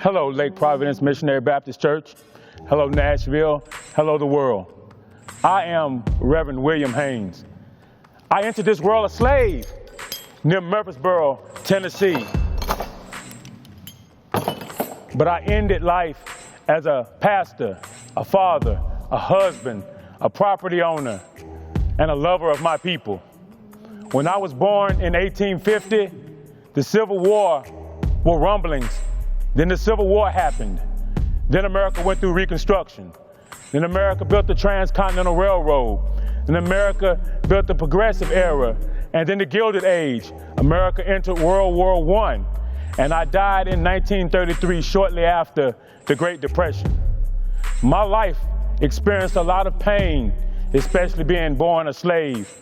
Hello, Lake Providence Missionary Baptist Church. Hello, Nashville. Hello, the world. I am Reverend William Haynes. I entered this world a slave near Murfreesboro, Tennessee. But I ended life as a pastor, a father, a husband, a property owner, and a lover of my people. When I was born in 1850, the Civil War were rumblings. Then the Civil War happened. Then America went through Reconstruction. Then America built the Transcontinental Railroad. Then America built the Progressive Era. And then the Gilded Age. America entered World War I. And I died in 1933, shortly after the Great Depression. My life experienced a lot of pain, especially being born a slave.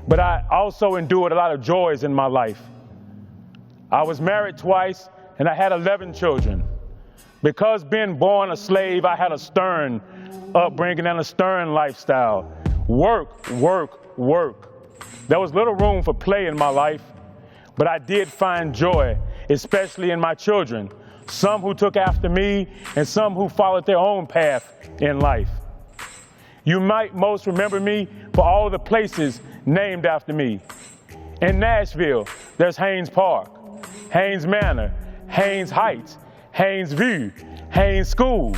But I also endured a lot of joys in my life. I was married twice, and I had 11 children. Because being born a slave, I had a stern upbringing and a stern lifestyle. Work, work, work. There was little room for play in my life, but I did find joy, especially in my children, some who took after me and some who followed their own path in life. You might most remember me for all the places named after me. In Nashville, there's Haynes Park, Haynes Manor, Haynes Heights, Haynes View, Haynes School.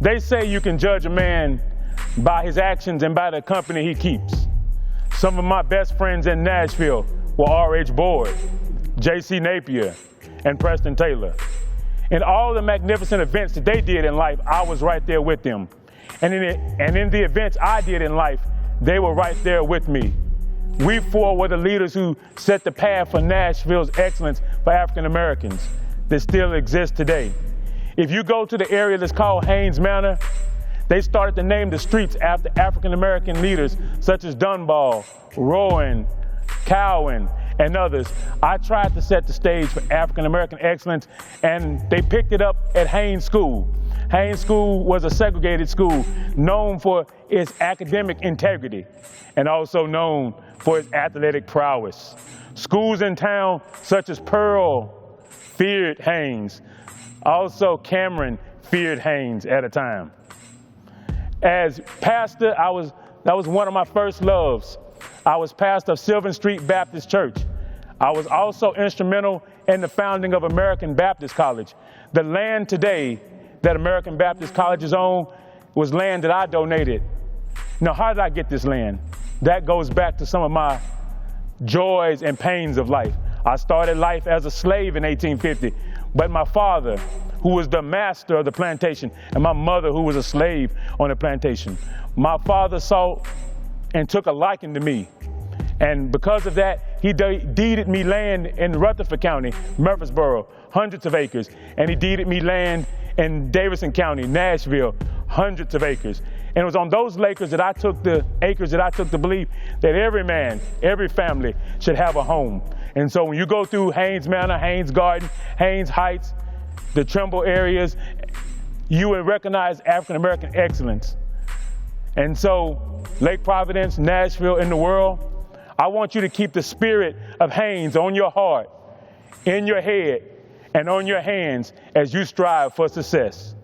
They say you can judge a man by his actions and by the company he keeps. Some of my best friends in Nashville were R.H. Boyd, J.C. Napier, and Preston Taylor. In all the magnificent events that they did in life, I was right there with them. And in the events I did in life, they were right there with me. We four were the leaders who set the path for Nashville's excellence for African Americans that still exists today. If you go to the area that's called Haynes Manor, they started to name the streets after African American leaders such as Dunbar, Rowan, Cowan, and others. I tried to set the stage for African American excellence, and they picked it up at Haynes School. Haynes School was a segregated school known for its academic integrity and also known for its athletic prowess. Schools in town such as Pearl feared Haynes. Also Cameron feared Haynes at a time. As pastor, that was one of my first loves. I was pastor of Sylvan Street Baptist Church. I was also instrumental in the founding of American Baptist College. The land today that American Baptist College is on was land that I donated. Now, how did I get this land? That goes back to some of my joys and pains of life. I started life as a slave in 1850, but my father, who was the master of the plantation, and my mother, who was a slave on the plantation, my father saw and took a liking to me. And because of that, he deeded me land in Rutherford County, Murfreesboro, hundreds of acres. And he deeded me land in Davidson County, Nashville, hundreds of acres. And it was on those acres that I took to believe that every man, every family should have a home. And so when you go through Haynes Manor, Haynes Garden, Haynes Heights, the Trimble areas, you will recognize African American excellence. And so Lake Providence, Nashville, and the world, I want you to keep the spirit of Haynes on your heart, in your head, and on your hands as you strive for success.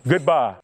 Goodbye.